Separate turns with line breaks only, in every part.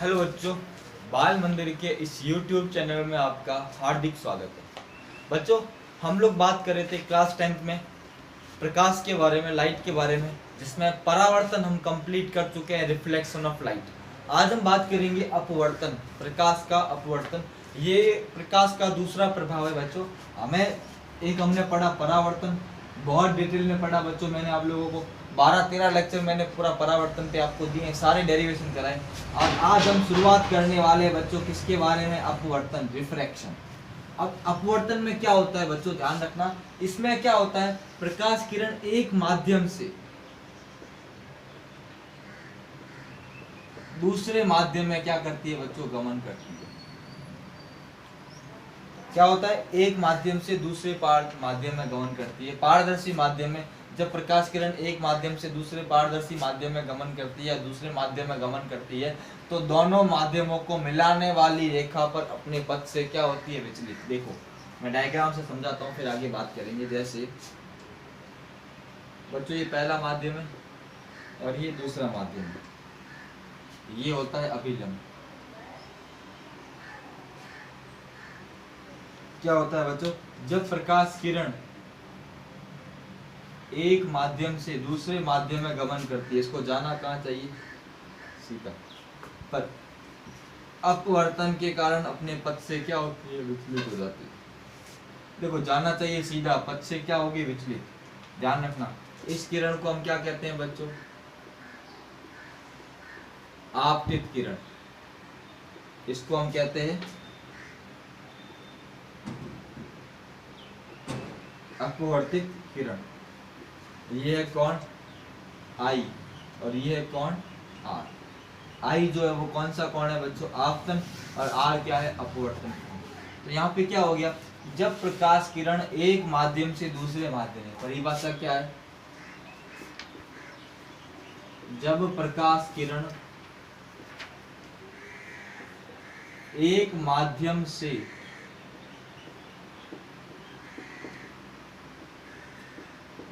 Hello बच्चों, बाल मंदिर के इस YouTube चैनल में आपका हार्दिक स्वागत है। बच्चों, हम लोग बात कर रहे थे क्लास 10th में प्रकाश के बारे में, लाइट के बारे में, जिसमें परावर्तन हम कंप्लीट कर चुके हैं, रिफ्लेक्शन ऑफ लाइट। आज हम बात करेंगे अपवर्तन, प्रकाश का अपवर्तन। ये प्रकाश का दूसरा प्रभाव है बच्चों। हमने पढ़ा परावर्तन, बहुत डिटेल में पढ़ा बच्चों। मैंने आप लोगों को 12-13 लेक्चर मैंने पूरा परावर्तन पे आपको दिए, सारे डेरिवेशन कराए। और आज हम शुरुआत करने वाले हैं बच्चों किसके बारे में? अपवर्तन, रिफ्रैक्शन। अब अपवर्तन में क्या होता है बच्चों, ध्यान रखना। इसमें क्या होता है, प्रकाश किरण एक माध्यम से दूसरे माध्यम में क्या करती है बच्चों? गमन करती है। क्या होता है? एक माध्यम से दूसरे माध्यम में गमन करती है। पारदर्शी माध्यम में जब प्रकाश किरण एक माध्यम से दूसरे पारदर्शी माध्यम में गमन करती है या दूसरे माध्यम में गमन करती है, तो दोनों माध्यमों को मिलाने वाली रेखा पर अपने पथ से क्या होती है? विचलित। देखो, मैं डायग्राम से समझाता हूँ, फिर आगे बात करेंगे। जैसे बच्चों, ये पहला माध्यम है और ये दूसरा माध्यम है। ये होता है अभिलंब। क्या होता है बच्चों? जब प्रकाश किरण एक माध्यम से दूसरे माध्यम में गमन करती है, इसको जाना कहाँ चाहिए? सीधा। पर अपवर्तन के कारण अपने पथ से क्या होती है? विचलित हो जाती है। देखो, जाना चाहिए सीधा, पथ से क्या होगी? विचलित। ध्यान रखना, इस किरण को हम क्या कहते हैं बच्चों? आपतित किरण। इसको हम कहते हैं अपवर्तित किरण। ये है कौन? आई। और ये है कौन? आर। आई जो है वो कौन सा कोण है बच्चों? आपतन। और आर क्या है? अपवर्तन। तो यहाँ पे क्या हो गया? जब प्रकाश किरण एक माध्यम से दूसरे माध्यम में, परिभाषा क्या है? जब प्रकाश किरण एक माध्यम से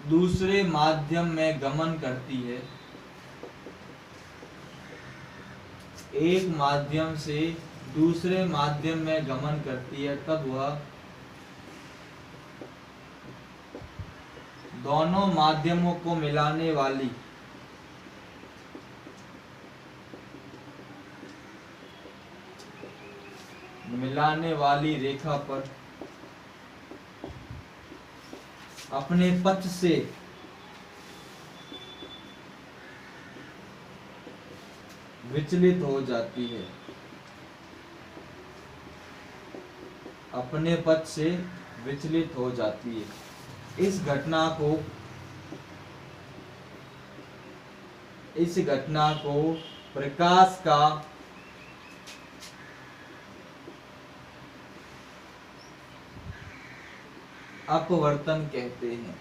दूसरे माध्यम में गमन करती है, एक माध्यम से दूसरे माध्यम में गमन करती है, तब वह दोनों माध्यमों को मिलाने वाली रेखा पर अपने पथ से विचलित हो जाती है। अपने पथ से विचलित हो जाती है। इस घटना को प्रकाश का अपवर्तन कहते हैं,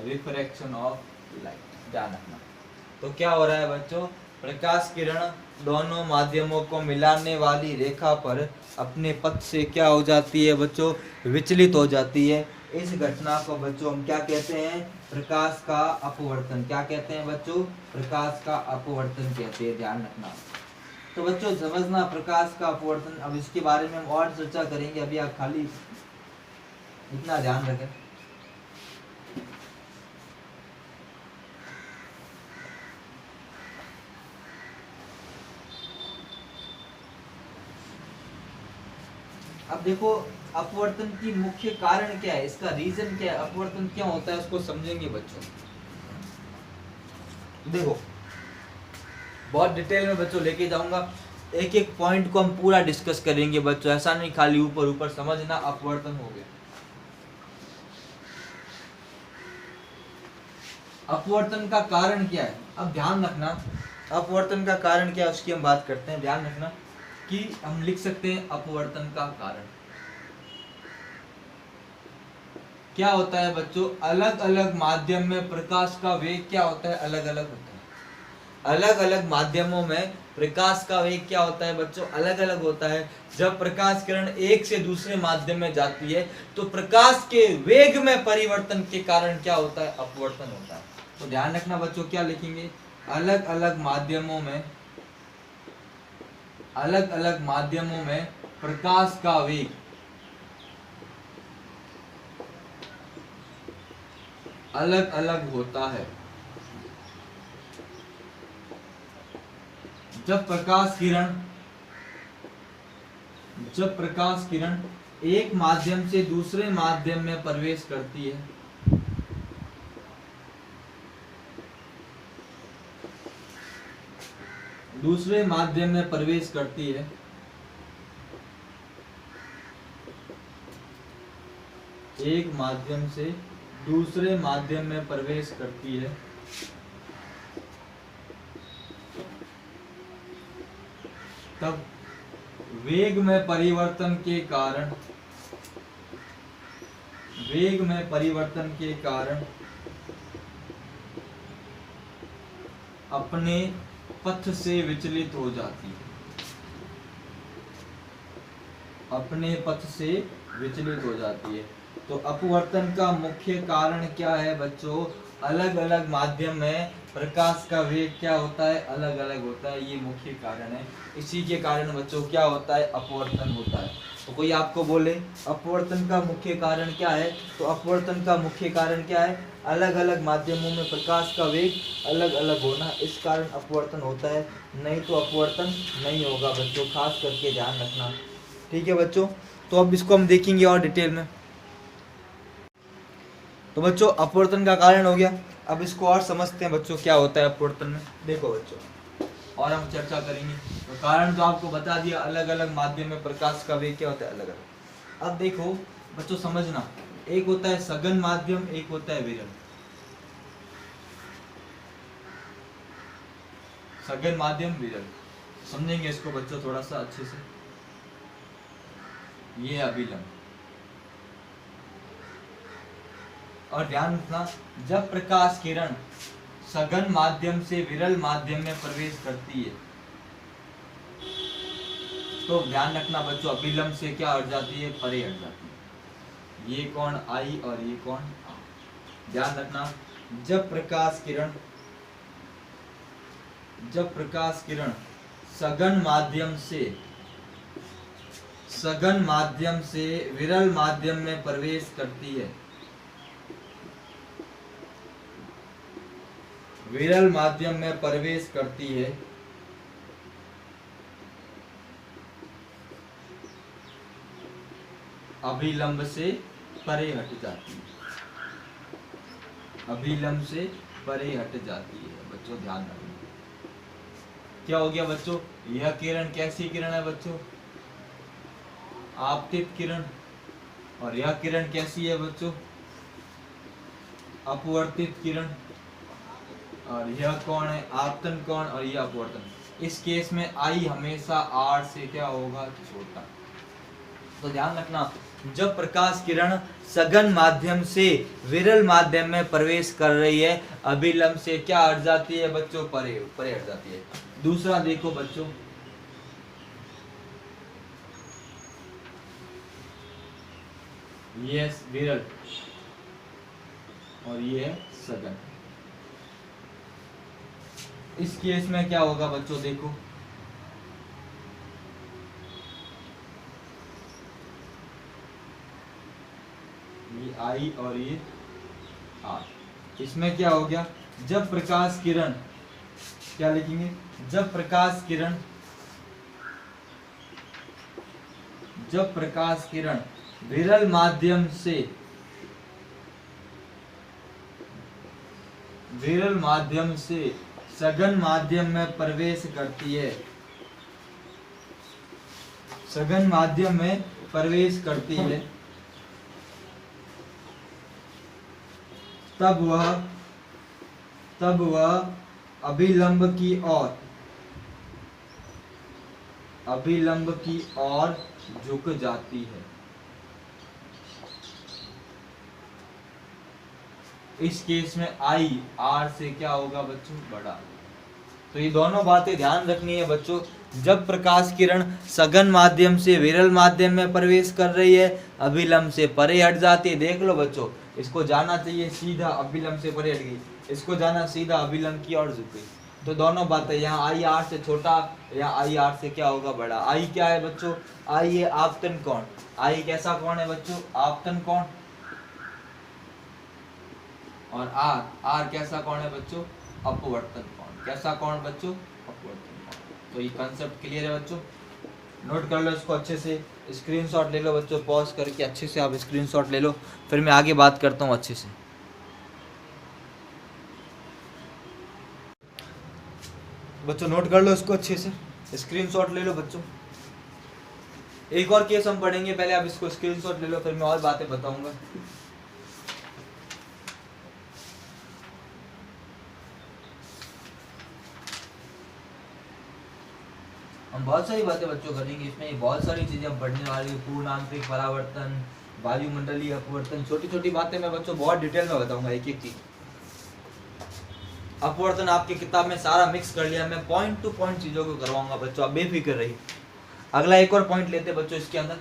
रिफ्रैक्शन ऑफ लाइट। ध्यान रखना। तो क्या हो रहा है बच्चों? प्रकाश किरण दोनों माध्यमों को मिलाने वाली रेखा पर अपने पथ से क्या हो जाती है बच्चों? विचलित हो जाती है। इस घटना को बच्चों हम क्या कहते हैं? प्रकाश का अपवर्तन। क्या कहते हैं बच्चों? प्रकाश का अपवर्तन कहते हैं। ध्यान रखना। तो बच्चों समझना प्रकाश का अपवर्तन। अब इसके बारे में हम और चर्चा करेंगे, अभी आप खाली इतना ध्यान रखें। अब देखो, अपवर्तन की मुख्य कारण क्या है, इसका रीजन क्या है, अपवर्तन क्यों होता है, उसको समझेंगे बच्चों। देखो, बहुत डिटेल में बच्चों लेके जाऊंगा, एक एक पॉइंट को हम पूरा डिस्कस करेंगे बच्चों। ऐसा नहीं खाली ऊपर ऊपर समझना अपवर्तन हो गया। अपवर्तन का कारण क्या है? अब ध्यान रखना, अपवर्तन का कारण क्या है उसकी हम बात करते हैं। ध्यान रखना कि हम लिख सकते हैं अपवर्तन का कारण क्या होता है बच्चों? अलग अलग माध्यम में प्रकाश का वेग क्या होता है? अलग अलग होता है। अलग अलग माध्यमों में प्रकाश का वेग क्या होता है बच्चों? अलग अलग होता है। जब प्रकाश किरण एक से दूसरे माध्यम में जाती है, तो प्रकाश के वेग में परिवर्तन के कारण क्या होता है? अपवर्तन होता है। तो ध्यान रखना बच्चों, क्या लिखेंगे? अलग अलग माध्यमों में अलग अलग माध्यमों में प्रकाश का वेग अलग अलग होता है। जब प्रकाश किरण एक माध्यम से दूसरे माध्यम में प्रवेश करती है, दूसरे माध्यम में प्रवेश करती है, एक माध्यम से दूसरे माध्यम में प्रवेश करती है, तब वेग में परिवर्तन के कारण अपने पथ से विचलित हो जाती है, अपने पथ से विचलित हो जाती है। तो अपवर्तन का मुख्य कारण क्या है बच्चों? अलग अलग माध्यम में प्रकाश का वेग क्या होता है? अलग अलग होता है, ये मुख्य कारण है। इसी के कारण बच्चों क्या होता है? अपवर्तन होता है। तो कोई आपको बोले अपवर्तन का मुख्य कारण क्या है, तो अपवर्तन का मुख्य कारण क्या है? अलग अलग माध्यमों में प्रकाश का वेग अलग अलग होना, इस कारण अपवर्तन होता है, नहीं तो अपवर्तन नहीं होगा बच्चों, खास करके ध्यान रखना। ठीक है बच्चों, तो अब इसको हम देखेंगे और डिटेल में। तो बच्चों अपवर्तन का कारण हो गया, अब इसको और समझते हैं बच्चों क्या होता है अपवर्तन में। देखो बच्चों, और हम चर्चा करेंगे। तो कारण तो आपको बता दिया, अलग अलग माध्यम में प्रकाश का वेग क्या होता है? अलग अलग। अब देखो बच्चों समझना, एक होता है सघन माध्यम, एक होता है विरल। सघन माध्यम, विरल, समझेंगे इसको बच्चों थोड़ा सा अच्छे से। ये अभिलंब, और ध्यान रखना, जब प्रकाश किरण सघन माध्यम से विरल माध्यम में प्रवेश करती है, तो ध्यान रखना बच्चों अभिलंब से क्या हट जाती है? परे हट जाती है। ये कोण आई और ये कोण आ। ध्यान रखना, जब प्रकाश किरण सघन माध्यम से विरल माध्यम में प्रवेश करती है, विरल माध्यम में प्रवेश करती है, अभिलंब से परे हट जाती है, अभिलंब से परे हट जाती है। बच्चों ध्यान रखना, क्या हो गया बच्चों? यह किरण कैसी किरण है बच्चों? आपतित किरण। और यह किरण कैसी है बच्चों? अपवर्तित किरण। और यह कौन है? आपतन कोण, और यह अपवर्तन। इस केस में आई हमेशा आर से क्या होगा? छोटा। तो ध्यान रखना, जब प्रकाश किरण सघन माध्यम से विरल माध्यम में प्रवेश कर रही है, अभिलंब से क्या हट जाती है बच्चों? परे हट जाती है। दूसरा देखो बच्चों, ये विरल और ये है सघन। इस केस में क्या होगा बच्चों? देखो ये आई और ये आर। इसमें क्या हो गया? जब प्रकाश किरण, क्या लिखेंगे? जब प्रकाश किरण विरल माध्यम से सघन माध्यम में प्रवेश करती है, सघन माध्यम में प्रवेश करती है, तब वह अभिलंब की ओर झुक जाती है। इस केस में आई आर से क्या होगा बच्चों? बड़ा। तो ये दोनों बातें ध्यान रखनी है बच्चों। जब प्रकाश किरण सघन माध्यम से विरल माध्यम में प्रवेश कर रही है, अभिलंब से परे हट जाती है। देख लो बच्चों, इसको जाना चाहिए सीधा, अभिलंब से परे हट गई, इसको जाना सीधा अभिलंब की ओर झुक गई। तो दोनों बातें, यहाँ आई आर से छोटा, यहाँ आई आर से क्या होगा, बड़ा। आई क्या है बच्चों, आई है आपतन कोण। आई कैसा कोण है बच्चों, आपतन कोण। और आर, आर कैसा कोण है बच्चों, अपवर्तन कोण। कैसा कोण बच्चों, अपवर्तन कोण। तो ये कंसेप्ट क्लियर है बच्चों, नोट कर लो इसको अच्छे से, स्क्रीनशॉट ले लो बच्चों, पॉज करके अच्छे से आप स्क्रीनशॉट ले लो, फिर मैं आगे बात करता हूँ अच्छे से। बच्चों नोट कर लो इसको अच्छे से, स्क्रीनशॉट ले लो बच्चों। एक और केस हम पढ़ेंगे, पहले आप इसको स्क्रीनशॉट ले लो, फिर मैं और बातें बताऊंगा। हम बहुत सारी बातें बच्चों करेंगे इसमें, बहुत सारी चीजें हम पढ़ने वाली, पूर्ण आंतरिक परावर्तन, वायुमंडलीय अपवर्तन, छोटी छोटी बातें मैं बच्चों बहुत डिटेल में बताऊंगा, एक एक चीज। अपवर्तन आपकी किताब में सारा मिक्स कर लिया, मैं पॉइंट टू पॉइंट चीजों को करवाऊंगा बच्चों, आप बेफिक्र रहिए। अगला एक और पॉइंट लेते बच्चों इसके अंदर,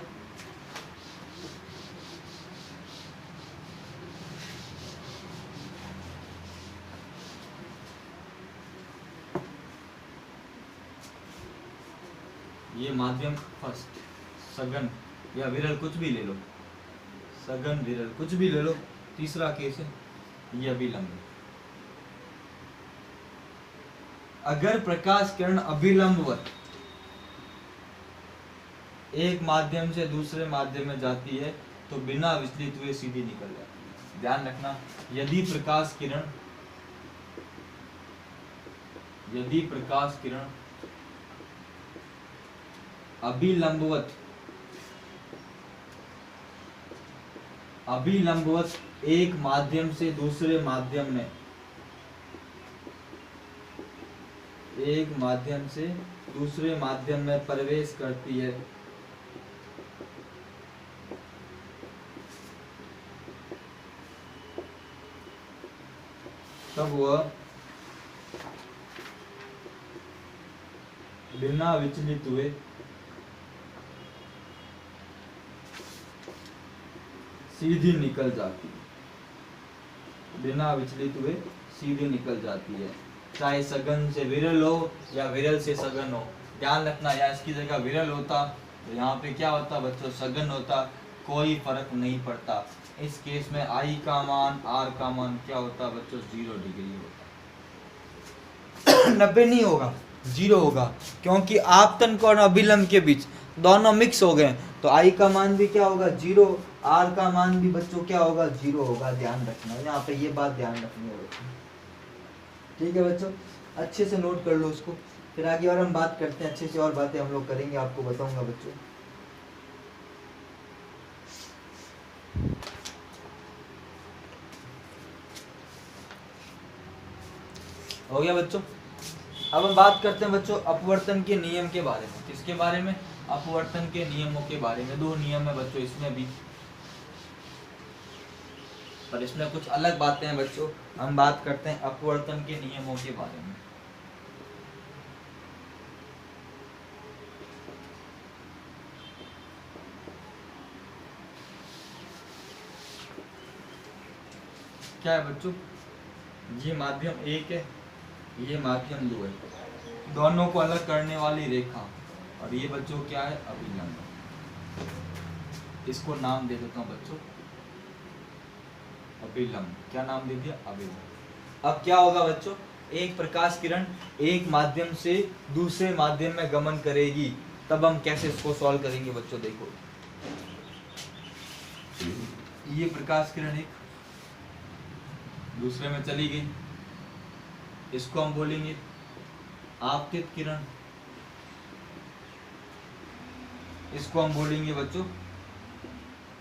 ये माध्यम फर्स्ट, सघन या विरल कुछ भी ले लो, सघन विरल कुछ भी ले लो। तीसरा केस है ये अभिलंब। अगर प्रकाश किरण अभिलंबवत एक माध्यम से दूसरे माध्यम में जाती है तो बिना विचलित हुए सीधी निकल जाती है। ध्यान रखना, यदि प्रकाश किरण अभिलंबवत एक माध्यम से दूसरे माध्यम में प्रवेश करती है तब वह बिना विचलित हुए सीधी निकल जाती है, बिना विचलित हुए सीधी निकल जाती है, चाहे सघन से विरल हो या विरल से सघन हो। ध्यान रखना, या इसकी जगह विरल होता तो यहाँ पे क्या होता बच्चों, सघन होता, कोई फर्क नहीं पड़ता। इस केस में आई का मान, आर का मान क्या होता बच्चों, 0 डिग्री होता। 90 नहीं होगा, 0 होगा, क्योंकि आपतन कोण और अभिलंब के बीच दोनों मिक्स हो गए, तो आई का मान भी क्या होगा, 0, आर का मान भी बच्चों क्या होगा, 0 होगा। ध्यान रखना, यहाँ पे ये बात ध्यान रखनी है बच्चों, ठीक है बच्चों, अच्छे से नोट कर लो उसको, फिर आगे और हम बात करते हैं, अच्छे से और बातें हम लोग करेंगे, आपको बताऊंगा बच्चों। हो गया बच्चों। अब हम बात करते हैं बच्चों अपवर्तन के नियम के बारे में। किसके बारे में, अपवर्तन के नियमों के बारे में। 2 नियम है बच्चों इसमें भी, पर इसमें कुछ अलग बातें हैं बच्चों। हम बात करते हैं अपवर्तन के नियमों के बारे में। क्या है बच्चों, ये माध्यम 1 है, ये माध्यम 2 है, दोनों को अलग करने वाली रेखा, और ये बच्चों क्या है, अभिलंब। इसको नाम दे देता हूँ बच्चों, अभिलंब। क्या नाम दे दिया, अभिलंब। अब क्या होगा बच्चों, एक प्रकाश किरण एक माध्यम से दूसरे माध्यम में गमन करेगी, तब हम कैसे इसको सॉल्व करेंगे बच्चों। देखो, ये प्रकाश किरण एक दूसरे में चली गई, इसको हम बोलेंगे आपतित किरण, इसको हम बोलेंगे बच्चों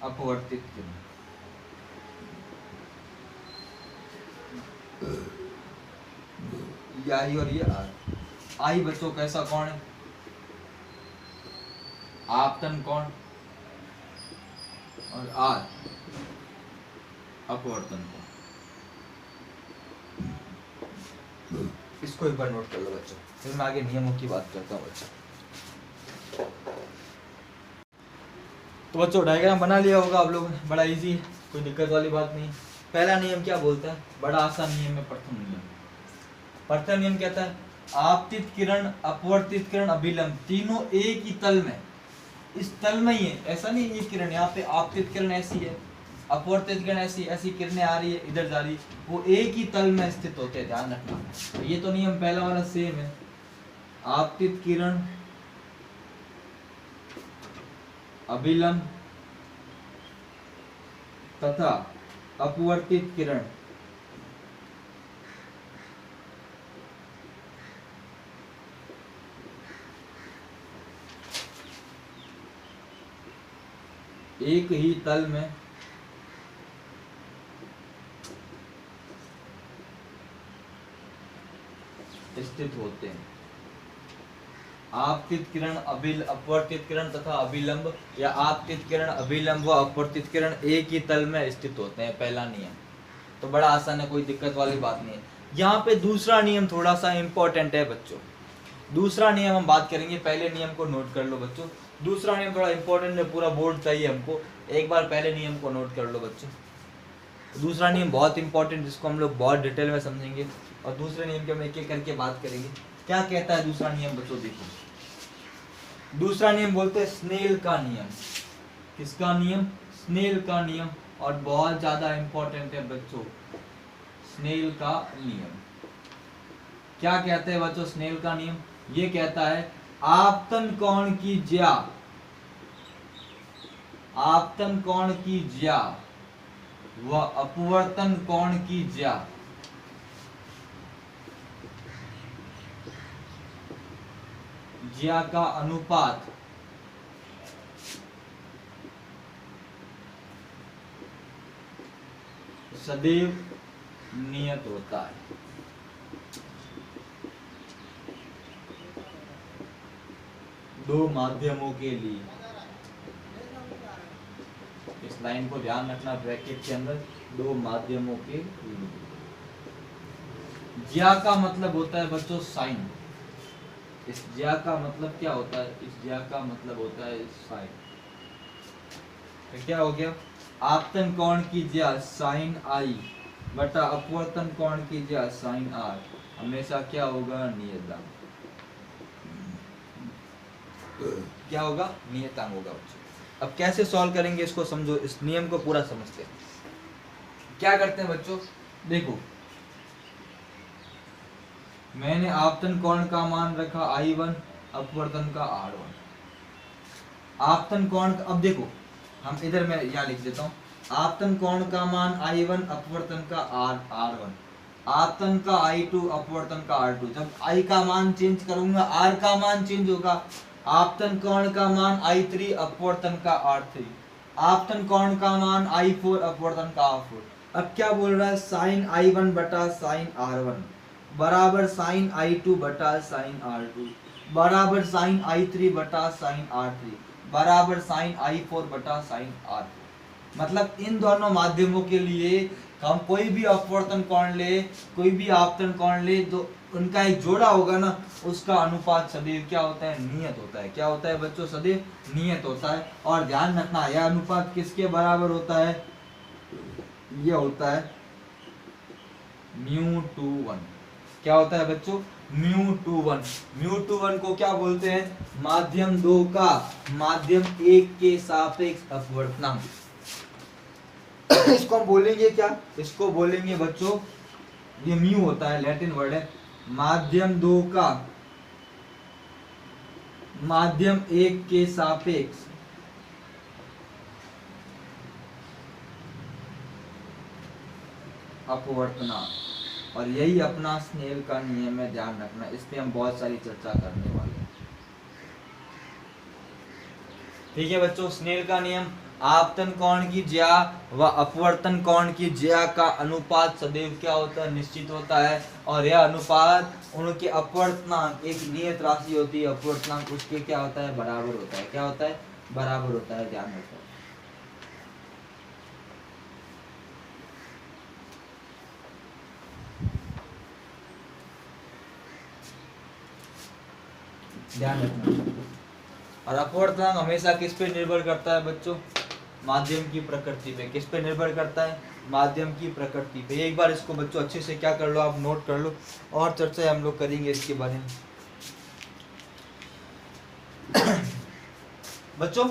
अपवर्तित किरण। ये आई और ये आर। आई बच्चों कैसा कोण है, आपतन कोण, और आर अपवर्तन कोण। इसको एक बार नोट कर लो बच्चों, फिर मैं आगे नियमों की बात करता हूँ बच्चों। तो बच्चों डायग्राम बना लिया होगा आप लोगों ने, बड़ा इजी है, कोई दिक्कत वाली बात नहीं। पहला नियम क्या बोलता है, बड़ा आसान नियम है, प्रथम नियम। प्रथम नियम कहता है आपतित किरण, अपवर्तित किरण, अभिलंब, तीनों एक ही तल में, इस तल में ही है। ऐसा नहीं ये किरण यहाँ पे आपतित किरण ऐसी है, अपवर्तित किरण ऐसी, ऐसी किरणें आ रही है इधर जा रही, वो एक ही तल में स्थित होते हैं, ध्यान रखना। तो ये तो नियम पहला वाला सेम है, आपतित किरण, अभिलंब तथा अपवर्तित किरण एक ही तल में स्थित होते हैं। आपतित किरण, अपवर्तित किरण तथा अभिलंब, या आपतित किरण, अभिलंब व अपवर्तित किरण एक ही तल में स्थित होते हैं, पहला नियम। तो बड़ा आसान है, कोई दिक्कत वाली बात नहीं है। यहाँ पे दूसरा नियम थोड़ा सा इंपॉर्टेंट है बच्चों। दूसरा नियम हम बात करेंगे, पहले नियम को नोट कर लो बच्चों। दूसरा नियम थोड़ा इंपॉर्टेंट है, पूरा बोर्ड चाहिए हमको, एक बार पहले नियम को नोट कर लो बच्चों। दूसरा नियम बहुत इंपॉर्टेंट, जिसको हम लोग बहुत डिटेल में समझेंगे, और दूसरे नियम के हम एक एक करके बात करेंगे। क्या कहता है दूसरा नियम बच्चों? देखो, दूसरा नियम बोलते हैं स्नेल का नियम। किसका नियम? स्नेल का नियम। और बहुत ज्यादा इंपॉर्टेंट है बच्चों, स्नेल का नियम। क्या कहते हैं बच्चों स्नेल का नियम? ये कहता है आपतन कोण की ज्या, आपतन कोण की ज्या व अपवर्तन कोण की ज्या ज्या का अनुपात सदैव नियत होता है। दो माध्यमों के लिए, इस लाइन को ध्यान रखना ब्रैकेट के अंदर, दो माध्यमों के लिए। ज्या का मतलब होता है बच्चों साइन। इस ज्या का मतलब क्या होता है? इस ज्या का मतलब होता है साइन। तो क्या हो गया? आपतन कोण की ज्या साइन आई बटा अपवर्तन कोण की ज्या साइन आर हमेशा क्या होगा? नियतांक। क्या होगा? नियतांक होगा बच्चों। अब कैसे सॉल्व करेंगे इसको समझो, इस नियम को पूरा समझते हैं। क्या करते हैं बच्चों? देखो, मैंने आपतन कोण का मान रखा I1, अपवर्तन का R1। आपतन कोण, अब देखो हम इधर मैं यहाँ लिख देता हूँ, आपतन कोण का मान I1, अपवर्तन का R1, आपतन का I2, अपवर्तन का R2। जब I का मान चेंज करूंगा R का मान चेंज होगा। आपतन कोण का मान I3, अपवर्तन का R3, आपतन कोण का मान I4, अपवर्तन का R4। अब क्या बोल रहा है? साइन I1 बटा साइन R1 बराबर साइन I2 बटा साइन R2 बराबर साइन I3 बटा साइन R3 बराबर साइन I4 बटा साइन R4। मतलब इन दोनों माध्यमों के लिए हम कोई भी अपवर्तन कोण ले, कोई भी आपतन कोण ले, तो उनका एक जोड़ा होगा ना, उसका अनुपात सदैव क्या होता है? नियत होता है। क्या होता है बच्चों? सदैव नियत होता है। और ध्यान रखना, यह अनुपात किसके बराबर होता है? यह होता है μ/1। क्या होता है बच्चों? μ/1। μ/1 को क्या बोलते हैं? माध्यम 2 का माध्यम 1 के सापेक्ष अपवर्तनांक। इसको हम बोलेंगे क्या? इसको बोलेंगे बच्चों, ये म्यू होता है, लैटिन वर्ड है। माध्यम 2 का माध्यम 1 के सापेक्ष अपवर्तनांक। और यही अपना स्नेल का नियम है, ध्यान रखना। इस पे हम बहुत सारी चर्चा करने वाले हैं। ठीक है बच्चों, स्नेल का नियम, आपतन कोण की ज्या व अपवर्तन कोण की ज्या का अनुपात सदैव क्या होता है? निश्चित होता है। और यह अनुपात उनके अपवर्तनांक, एक नियत राशि होती है अपवर्तनांक, उसके क्या होता है? बराबर होता है। क्या होता है? बराबर होता है, ध्यान रखो। ध्यान रखना। और अपवर्तनांक हमेशा किस पे निर्भर करता है बच्चों? माध्यम की प्रकृति पे। किस पे निर्भर करता है? माध्यम की प्रकृति पे। एक बार इसको बच्चों अच्छे से क्या कर लो, आप नोट कर लो, और चर्चा हम लोग करेंगे इसके बारे में। बच्चों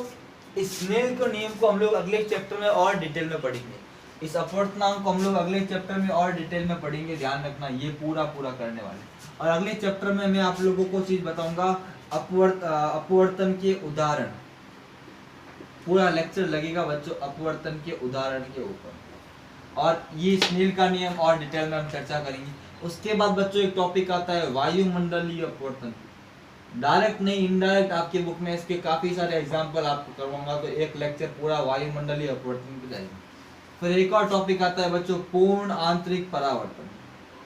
इस स्नेल के नियम को हम लोग अगले चैप्टर में और डिटेल में पढ़ेंगे। इस अपवर्तनांक को हम लोग अगले चैप्टर में और डिटेल में पढ़ेंगे, ध्यान रखना, ये पूरा करने वाले। और अगले चैप्टर में मैं आप लोगों को चीज बताऊंगा, अपवर्तन के उदाहरण, पूरा लेक्चर लगेगा बच्चों अपवर्तन के उदाहरण के ऊपर, और ये स्नेल का नियम और डिटेल में हम चर्चा करेंगे। उसके बाद बच्चों एक टॉपिक आता है वायुमंडलीय अपवर्तन, डायरेक्ट नहीं इनडायरेक्ट, आपके बुक में इसके काफी सारे एग्जांपल आपको करवाऊंगा, तो एक लेक्चर पूरा वायुमंडलीय अपवर्तन पे जाएगा। फिर एक और टॉपिक आता है बच्चों पूर्ण आंतरिक परावर्तन,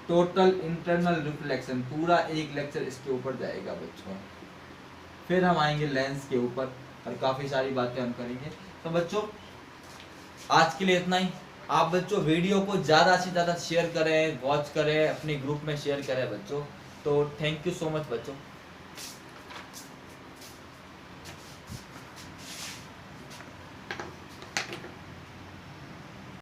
टोटल इंटरनल रिफ्लेक्शन, पूरा एक लेक्चर इसके ऊपर जाएगा बच्चों। फिर हम आएंगे लेंस के ऊपर और काफी सारी बातें हम करेंगे। तो बच्चों आज के लिए इतना ही। आप बच्चों वीडियो को ज़्यादा से ज़्यादा शेयर करें, वॉच करें, अपने ग्रुप में शेयर करें बच्चों। तो थैंक यू सो मच बच्चों।